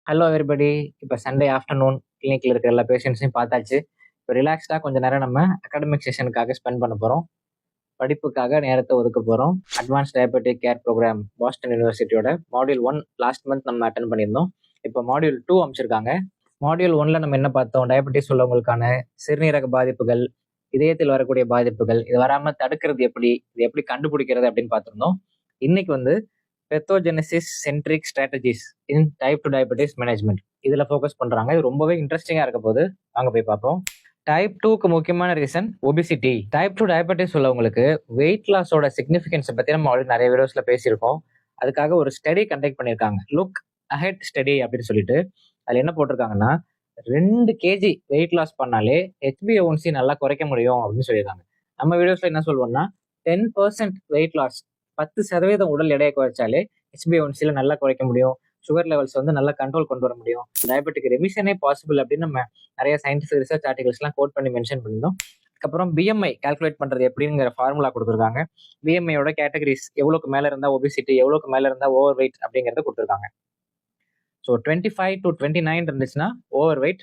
Hello everybody. இப்போ Sunday afternoon கிளினிக்கில் இருக்கிற எல்லா பேஷண்ட்ஸையும் பார்த்தாச்சு. இப்போ ரிலாக்ஸ்டாக கொஞ்சம் நேரம் நம்ம அகாடமிக் செஷனுக்காக ஸ்பெண்ட் பண்ண போகிறோம். படிப்புக்காக நேரத்தை ஒதுக்க போகிறோம். Advance diabetic care programme Boston யூனிவர்சிட்டியோட மாடியூல் 1 லாஸ்ட் மந்த் நம்ம அட்டன் பண்ணியிருந்தோம். இப்போ மாடியூல் 2 அமைச்சிருக்காங்க. மாடியூல் 1ல நம்ம என்ன பார்த்தோம்? டயபெட்டிஸ் உள்ளவங்களுக்கான சிறுநீரக பாதிப்புகள், இதயத்தில் வரக்கூடிய பாதிப்புகள், இது வராமல் தடுக்கிறது எப்படி, இது எப்படி கண்டுபிடிக்கிறது அப்படின்னு பார்த்துருந்தோம். இன்னைக்கு வந்து pathogenesis centric strategies in type 2 diabetes management இதுல ஃபோக்கஸ் பண்றாங்க. இது ரொம்பவே இன்ட்ரெஸ்டிங்கா இருக்க போது வாங்க போய் பார்ப்போம். டைப் 2க்கு முக்கியமான ரீசன் ஒபிசிட்டி. டைப் 2 டயபெட்டிஸ் உள்ளவங்களுக்கு வெயிட் லாஸோட சிக்னிஃபிகன்ஸை பத்தி நம்ம ஆல்ரெடி நிறைய வீடியோஸ்ல பேசியிருக்கோம். அதுக்காக ஒரு ஸ்டடி கண்டக்ட் பண்ணியிருக்காங்க, லுக் அஹெட் ஸ்டடி அப்படின்னு சொல்லிட்டு. அதுல என்ன போட்டிருக்காங்கன்னா 2 கேஜி வெயிட் லாஸ் பண்ணாலே HbA1c நல்லா குறைக்க முடியும் அப்படின்னு சொல்லியிருக்காங்க. நம்ம வீடியோஸ்ல என்ன சொல்லுவோம்னா 10% வெயிட் லாஸ், 10% உடல் எடையை குறைச்சாலே HbA1c நல்லா குறைக்க முடியும், சுகர் லெவல்ஸ் வந்து நல்லா கண்ட்ரோல் கொண்டு வர முடியும், டயபெட்டிக் ரெமிஷனே பாசிபிள் அப்படின்னு நம்ம நிறைய சயின்டிஃபிக் ரிசர்ச் ஆர்டிகல்ஸ்லாம் கோட் பண்ணி மென்ஷன் பண்ணியிருந்தோம். அதுக்கப்புறம் BMI கால்குலேட் பண்றது எப்படிங்கிற ஃபார்முலா கொடுத்துருக்காங்க. BMIயோட கேட்டகரிஸ் எவ்வளோக்கு மேல இருந்தா ஒபிசிட்டி, எவ்வளோக்கு மேல இருந்தா ஓவர் வெயிட் அப்படிங்கறத கொடுத்துருக்காங்க. ஸோ 25 to 29 இருந்துச்சுன்னா ஓவர் வெயிட்,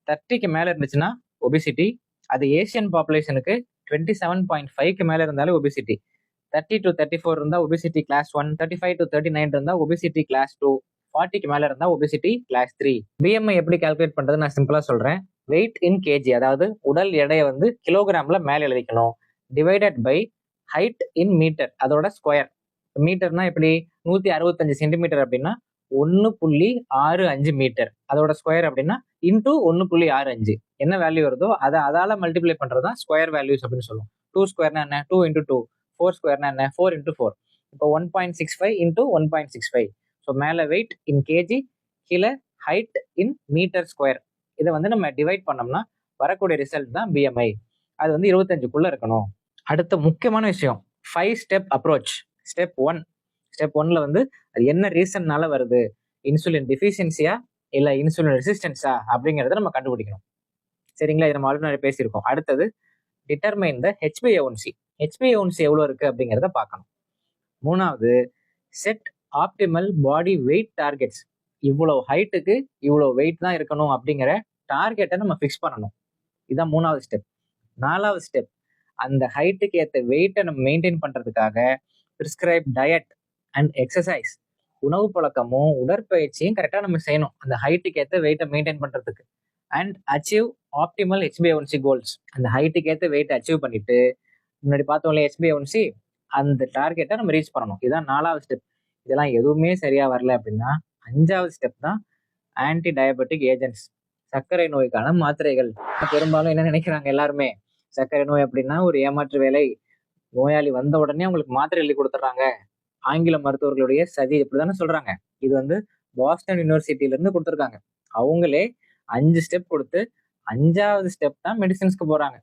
30க்கு மேல இருந்துச்சுன்னா ஒபிசிட்டி. அது ஏசியன் பாப்புலேஷனுக்கு 27.5க்கு மேல இருந்தாலும் ஒபிசிட்டி. 30 to 34 இருந்தா ஒபிசிட்டி கிளாஸ் 1, 35 to 39 இருந்தா ஒபிசிட்டி கிளாஸ் 2, 40க்கு மேல இருந்தா ஒபிசிட்டி கிளாஸ் 3. BMI எப்படி கால்குலேட் பண்றது நான் சிம்பிளா சொல்றேன். வெயிட் இன் கேஜி, அதாவது உடல் எடையை வந்து கிலோகிராம்ல மேல எழுதிக்கணும், divided by height in metre, அதோட ஸ்கொயர். மீட்டர்னா எப்படி, 165 சென்டிமீட்டர் அப்படின்னா 1.65 மீட்டர், அதோட ஸ்கொயர் அப்படின்னா இன்டூ 1.65. என்ன வேல்யூ வருதோ அதை அதால மல்டிப்ளை பண்றதுதான் ஸ்கொயர் வேல்யூஸ் அப்படின்னு சொல்லுவோம். 2 ஸ்கொயர்னா என்ன, 2 into 2. 4 ஸ்கொயர்னா என்ன, 4 into 4. இப்போ 1.65 into 1.65. ஸோ மேலே வெயிட் இன் கேஜி, கீழே ஹைட் இன் மீட்டர் ஸ்கொயர். இதை வந்து நம்ம டிவைட் பண்ணோம்னா வரக்கூடிய ரிசல்ட் தான் BMI. அது வந்து 25க்குள்ள இருக்கணும். அடுத்த முக்கியமான விஷயம் 5 ஸ்டெப் அப்ரோச். ஸ்டெப் 1ல வந்து அது என்ன ரீசன்னால வருது, இன்சுலின் டிஃபிஷியன்சியா இல்ல இன்சுலின் ரெசிஸ்டன்ஸா அப்படிங்கறத நம்ம கண்டுபிடிக்கணும். சரிங்களா, இது நம்ம ஆல்ரெடி பேசியிருக்கோம். அடுத்தது டிட்டர்மைன் த HbA1c. HbA1c எவ்வளவு இருக்கு அப்படிங்கிறத பார்க்கணும். மூணாவது set optimal body weight targets. இவ்வளவு ஹைட்டுக்கு இவ்வளவு வெயிட் தான் இருக்கணும் அப்படிங்கிற டார்கெட்டை நம்ம ஃபிக்ஸ் பண்ணணும். இதுதான் மூணாவது ஸ்டெப். நாலாவது ஸ்டெப், அந்த ஹைட்டுக்கு ஏற்ற வெயிட்டை நம்ம மெயின்டைன் பண்றதுக்காக பிரிஸ்கிரைப் டயட் அண்ட் எக்ஸசைஸ், உணவு பழக்கமும் உடற்பயிற்சியும் கரெக்டாக நம்ம செய்யணும் அந்த ஹைட்டுக்கு ஏற்ற வெயிட்டை மெயின்டைன் பண்றதுக்கு. And achieve optimal HbA1c goals. அந்த ஹைட்டுக்கு ஏற்ற வெயிட்டை அச்சீவ் பண்ணிட்டு முன்னாடி பார்த்தோம்ல HbA1c, அந்த டார்கெட்டை நம்ம ரீச் பண்ணணும். இதுதான் நாலாவது ஸ்டெப். இதெல்லாம் எதுவுமே சரியா வரல அப்படின்னா 5வது ஸ்டெப் தான் ஆன்டி டயபெட்டிக் ஏஜென்ட்ஸ், சர்க்கரை நோய்க்கான மாத்திரைகள். பெரும்பாலும் என்ன நினைக்கிறாங்க எல்லாருமே, சர்க்கரை நோய் அப்படின்னா ஒரு ஏமாற்று வேலை, நோயாளி வந்த உடனே அவங்களுக்கு மாத்திரை எழுதி கொடுத்துட்றாங்க, ஆங்கில மருத்துவர்களுடைய சதி, இப்படிதானே சொல்றாங்க. இது வந்து பாஸ்டன் யூனிவர்சிட்டியில இருந்து கொடுத்துருக்காங்க. அவங்களே 5 ஸ்டெப் கொடுத்து 5வது ஸ்டெப் தான் மெடிசின்ஸ்க்கு போறாங்க.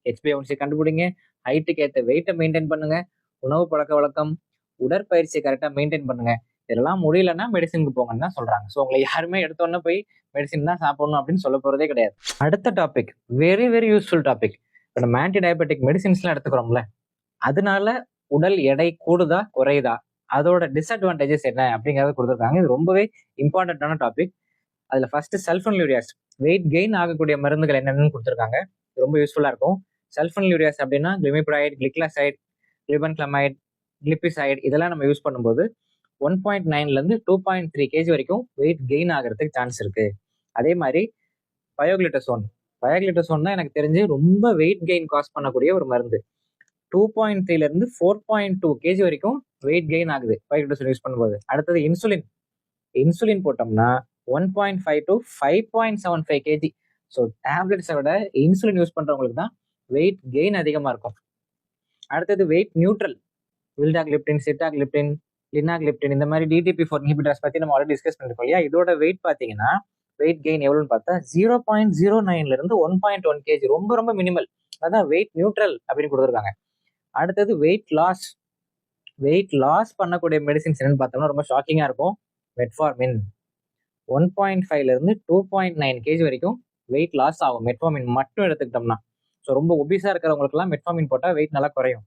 HbA1c கண்டுபிடிங்க, ஹைட்டுக்கு ஏற்ற வெயிட்டை மெயின்டைன் பண்ணுங்க, உணவு பழக்க வழக்கம் உடற்பயிற்சியை கரெக்டாக மெயின்டைன் பண்ணுங்க. இதெல்லாம் முடியலன்னா மெடிசினுக்கு போங்கன்னு தான் சொல்றாங்க. ஸோ உங்களை யாருமே எடுத்தோன்னே போய் மெடிசின் தான் சாப்பிடணும் அப்படின்னு சொல்ல போறதே கிடையாது. அடுத்த topic very very useful topic. இப்போ நம்ம ஆன்டி டயபெட்டிக் மெடிசின்ஸ்லாம் எடுத்துக்கிறோம்ல, அதனால உடல் எடை கூடுதா குறையுதா, அதோட டிஸ்அட்வான்டேஜஸ் என்ன அப்படிங்கறத கொடுத்துருக்காங்க. இது ரொம்பவே இம்பார்ட்டன்டான டாபிக். அதுல ஃபர்ஸ்ட் சல்ஃபனிலூரியாஸ், வெயிட் கெயின் ஆகக்கூடிய மருந்துகள் என்னென்னு கொடுத்துருக்காங்க. ரொம்ப யூஸ்ஃபுல்லா இருக்கும். சல்ஃபனிலூரியாஸ் அப்படின்னா கிளிமிப்ரைட், கிளிக்லாசைட், கிளிபன்கிளமைட், கிளிபிசைட், இதெல்லாம் நம்ம யூஸ் பண்ணும்போது 1.9 2.3 kg வரைக்கும் வெயிட் கெயின் ஆகிறதுக்கு சான்ஸ் இருக்கு. அதே மாதிரி பயோக்ளிட்டசோன் தான் எனக்கு தெரிஞ்சு ரொம்ப வெயிட் கெயின் காஸ் பண்ணக்கூடிய ஒரு மருந்து. 2.3 4.2 kg வரைக்கும் வெயிட் கெயின் ஆகுது பயோக்ளிட்டசோன் யூஸ் பண்ணும்போது. அடுத்தது இன்சுலின் போட்டோம்னா 1.5 to 5.75 kg. ஸோ டேப்லெட்ஸை விட இன்சுலின் யூஸ் பண்றவங்களுக்கு தான் வெயிட் கெயின் அதிகமா இருக்கும். அடுத்தது வெயிட் நியூட்ரல், வில்டாக்லிப்டின், சிட்டாக்லிப்டின், லினாக்லிப்டின், இந்த மாதிரி DTP4 இன்ஹிபிட்டர்ஸ் பத்தி நம்ம ஆல்ரெடி டிஸ்கஸ் பண்ணிருக்கோம் இல்லையா. இதோட வெயிட் பாத்தீங்கன்னா வெயிட் கெயின் எவ்வளவுன்னு பார்த்தா 0.09 1.1 kg, ரொம்ப ரொம்ப மினிமல். அதான் வெயிட் நியூட்ரல் அப்படின்னு கொடுத்துருக்காங்க. அடுத்தது வெயிட் லாஸ் பண்ணக்கூடிய மெடிசின்ஸ் என்னன்னு பார்த்தோம்னா ரொம்ப ஷாக்கிங்கா இருக்கும். மெட்ஃபார்மின் 1.5 2.9 kg வரைக்கும் வெயிட் லாஸ் ஆகும் மெட்ஃபார்மின் மட்டும் எடுத்துக்கிட்டோம்னா. ஸோ ரொம்ப ஒபிசா இருக்கிறவங்களுக்குலாம் மெட்ஃபார்மின் போட்டால் வெயிட் நல்லா குறையும்.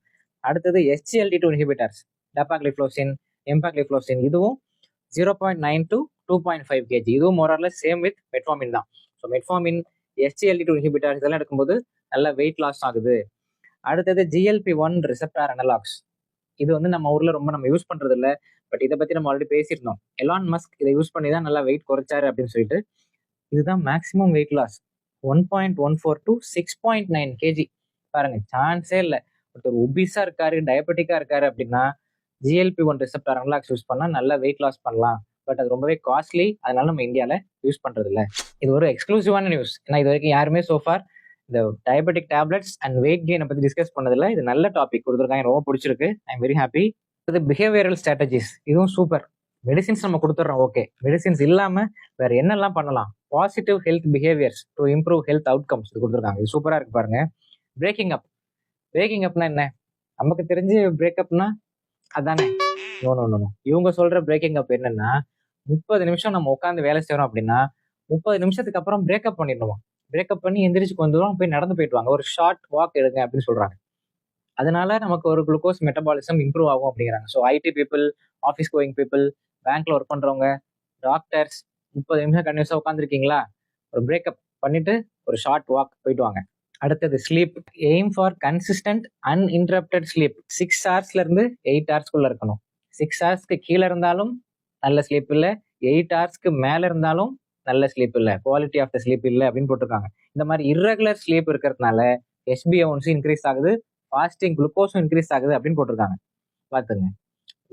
அடுத்தது SGLT2 இன்ஹிபிட்டர்ஸ், டெபாக்ளிஃப்ளோசின், எம்பாக்ளிஃப்ளோசின், இதுவும் 0.9 to 2.5 kg. இதுவும் மோரர்லெஸ் சேம் வித் மெட்ஃபார்மின் தான். ஸோ மெட்ஃபார்மின், SGLT2 இன்ஹிபிட்டர்ஸ் இதெல்லாம் எடுக்கும்போது நல்ல வெயிட் லாஸ் ஆகுது. அடுத்தது GLP-1 ரிசெப்டார் அனலாக்ஸ். இது வந்து நம்ம ஊர்ல ரொம்ப நம்ம யூஸ் பண்றது இல்லை. பட் இதை பத்தி நம்ம ஆல்ரெடி பேசியிருந்தோம். எலான் மஸ்க் இதை யூஸ் பண்ணி தான் நல்லா வெயிட் குறைச்சாரு அப்படின்னு சொல்லிட்டு. இதுதான் maximum weight loss, 1.14 to 6.9 kg. பாருங்க, சான்ஸே இல்லை. ஒருத்தர் ஒபிஸா இருக்காரு, டயபெட்டிக்கா இருக்காரு அப்படின்னா GLP-1 ரிசெப்டார் அனலாக்ஸ் யூஸ் பண்ணா நல்லா வெயிட் லாஸ் பண்ணலாம். பட் அது ரொம்பவே காஸ்ட்லி, அதனால நம்ம இந்தியாவில் யூஸ் பண்றது இல்லை. இது ஒரு எக்ஸ்க்ளூசிவான நியூஸ். ஏன்னா இது வரைக்கும் யாருமே சோஃபார் இந்த டயபெட்டிக் டேப்லெட்ஸ் அண்ட் வெயிட் கெயினை பத்தி டிஸ்கஸ் பண்ணதில்லை. இது நல்ல டாபிக் கொடுத்துருக்காங்க, ரொம்ப பிடிச்சிருக்கு. I am very happy. இது பிஹேவியரல் ஸ்ட்ராட்டஜிஸ், இதுவும் சூப்பர். மெடிசின்ஸ் நம்ம கொடுத்துட்றோம், ஓகே. மெடிசின்ஸ் இல்லாம வேற என்னெல்லாம் பண்ணலாம்? Positive health behaviours to improve health outcomes இது கொடுத்துருக்காங்க. இது சூப்பரா இருக்கு பாருங்க. பிரேக்கிங் அப். பிரேக்கிங் அப்னா என்ன? நமக்கு தெரிஞ்சு பிரேக்கப்னா அதானே? No no no. இவங்க சொல்ற பிரேக்கிங் அப் என்னன்னா, 30 நிமிஷம் நம்ம உட்காந்து வேலை செய்யறோம் அப்படின்னா 30 நிமிஷத்துக்கு அப்புறம் பிரேக்கப் பண்ணிடணுமா. பிரேக்கப் பண்ணி எந்திரிச்சு கொஞ்சம் தூரம் போய் நடந்து போயிட்டு வாங்க, ஒரு ஷார்ட் வாக் எடுங்க அப்படின்னு சொல்றாங்க. அதனால நமக்கு ஒரு குளுக்கோஸ் மெட்டபாலிசம் இம்ப்ரூவ் ஆகும் அப்படிங்கிறாங்க. So ID people, office going people, பேங்க்ல ஒர்க் பண்றவங்க, டாக்டர்ஸ், 30 நிமிஷம் கண்டினியூஸா உட்காந்துருக்கீங்களா, ஒரு பிரேக்கப் பண்ணிட்டு ஒரு ஷார்ட் வாக் போயிட்டு வாங்க. அடுத்தது sleep. Aim for consistent uninterrupted sleep. 6 hours இருந்து 8 hours இருக்கணும். 6 hours கீழே இருந்தாலும் நல்ல ஸ்லீப் இல்லை, 8 hours மேல இருந்தாலும் நல்ல ஸ்லீப் இல்லை, குவாலிட்டி ஆஃப் த ஸ்லீப் இல்லை அப்படின்னு போட்டிருக்காங்க. இந்த மாதிரி இர்ரெகுலர் ஸ்லீப் இருக்கிறதுனால HbA1c இன்க்ரீஸ் ஆகுது, ஃபாஸ்டிங் குளுக்கோஸும் இன்க்ரீஸ் ஆகுது அப்படின்னு போட்டிருக்காங்க. பார்த்துங்க,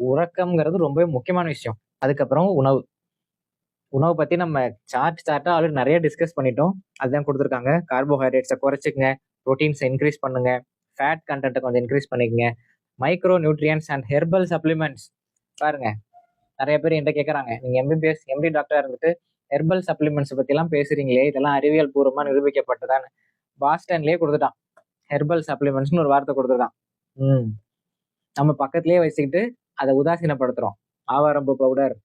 உறக்கம்ங்கிறது ரொம்பவே முக்கியமான விஷயம். அதுக்கப்புறம் உணவு. உணவு பத்தி நம்ம சார்ட்டா ஆல்ரெடி நிறைய டிஸ்கஸ் பண்ணிட்டோம். அதுதான் கொடுத்துருக்காங்க. கார்போஹைட்ரேட்ஸை குறைச்சிக்கங்க, ப்ரோட்டீன்ஸை இன்க்ரீஸ் பண்ணுங்க, ஃபேட் கண்டென்ட்டை கொஞ்சம் இன்க்ரீஸ் பண்ணிக்கங்க, micro nutrients and herbal supplements. பாருங்க, நிறைய பேர் என்கிட்ட கேட்குறாங்க, நீங்க MBBS MD டாக்டரா இருந்துட்டு ஹெர்பல் சப்ளிமெண்ட்ஸ் பத்திலாம் பேசுறீங்களே, இதெல்லாம் அறிவியல் பூர்வமா நிரூபிக்கப்பட்டதான்னு பாஸ்டன்லயே கொடுத்துட்டான். ஹெர்பல் சப்ளிமெண்ட்ஸ்னு ஒரு வார்த்தை கொடுத்துருக்கான். நம்ம பக்கத்திலேயே வச்சுக்கிட்டு அதை உதாசீனப்படுத்துறோம். ஆவாரம்பு பவுடர்,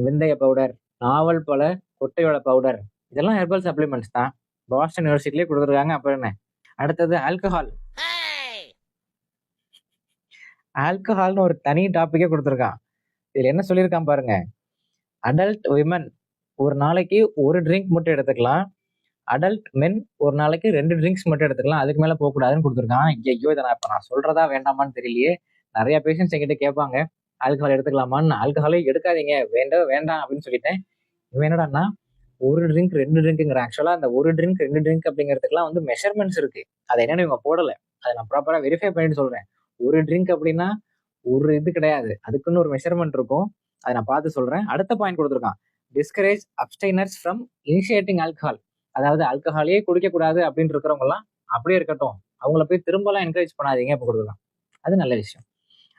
வெந்தய பவுடர், நாவல் பழ கொட்டையோட பவுடர், இதெல்லாம் ஹெர்பல் சப்ளிமெண்ட்ஸ் தான். பாஸ்டன் யூனிவர்சிட்டிலேயே கொடுத்துருக்காங்க. அப்புறம் என்ன? அடுத்தது ஆல்கஹால். ஆல்கஹால்னு ஒரு தனி டாபிக்கே கொடுத்துருக்கான். இதுல என்ன சொல்லியிருக்கான் பாருங்க. அடல்ட் விமன் ஒரு நாளைக்கு 1 ட்ரிங்க் மட்டும் எடுத்துக்கலாம், அடல்ட் மென் ஒரு நாளைக்கு 2 ட்ரிங்க்ஸ் மட்டும் எடுத்துக்கலாம், அதுக்கு மேல போகக்கூடாதுன்னு கொடுத்துருக்கான். ஐயோ, இதை நான் சொல்றதா வேண்டாமான்னு தெரியலையே. நிறைய பேஷண்ட்ஸ் என்கிட்ட கேட்பாங்க, ஆல்கஹால் எடுத்துக்கலாமான்னு. ஆல்கஹாலே எடுக்காதீங்க, வேண்டாம் அப்படின்னு சொல்லிட்டேன். இவன் என்னடான்னா 1 ட்ரிங்க் 2 ட்ரிங்க்குங்கிற. ஆக்சுவலா அந்த 1 ட்ரிங்க் 2 ட்ரிங்க் அப்படிங்கிறதுக்குலாம் வந்து மெஷர்மெண்ட்ஸ் இருக்கு. அதை என்னன்னு இவங்க போடலை. அதை நான் ப்ராப்பரா வெரிஃபை பண்ணிட்டு சொல்றேன். 1 ட்ரிங்க் அப்படின்னா ஒரு இது கிடையாது, அதுக்குன்னு ஒரு மெஷர்மெண்ட் இருக்கும். அதை நான் பார்த்து சொல்றேன். அடுத்த பாயிண்ட் கொடுத்துருக்கான், டிஸ்கரேஜ் அப்டைனர்ஸ் ஃப்ரம் இனிஷியேட்டிங் ஆல்கஹால். அதாவது ஆல்கஹாலே குடிக்கக்கூடாது அப்படின்னு இருக்கிறவங்க எல்லாம் அப்படியே இருக்கட்டும், அவங்கள போய் திரும்பலாம் என்கரேஜ் பண்ணாதீங்க அப்போ கொடுக்கலாம். அது நல்ல விஷயம்.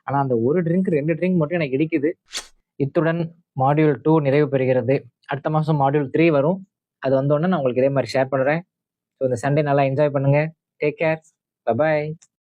ஆனா அந்த 1 ட்ரிங்க் 2 ட்ரிங்க் மட்டும் எனக்கு இடிக்குது. இத்துடன் மாடியூல் 2 நிறைவு பெறுகிறது. அடுத்த மாதம் மாடியூல் 3 வரும். அது வந்தோடனே நான் உங்களுக்கு இதே மாதிரி ஷேர் பண்ணுறேன். ஸோ இந்த சண்டே நல்லா என்ஜாய் பண்ணுங்க. Take care. பை.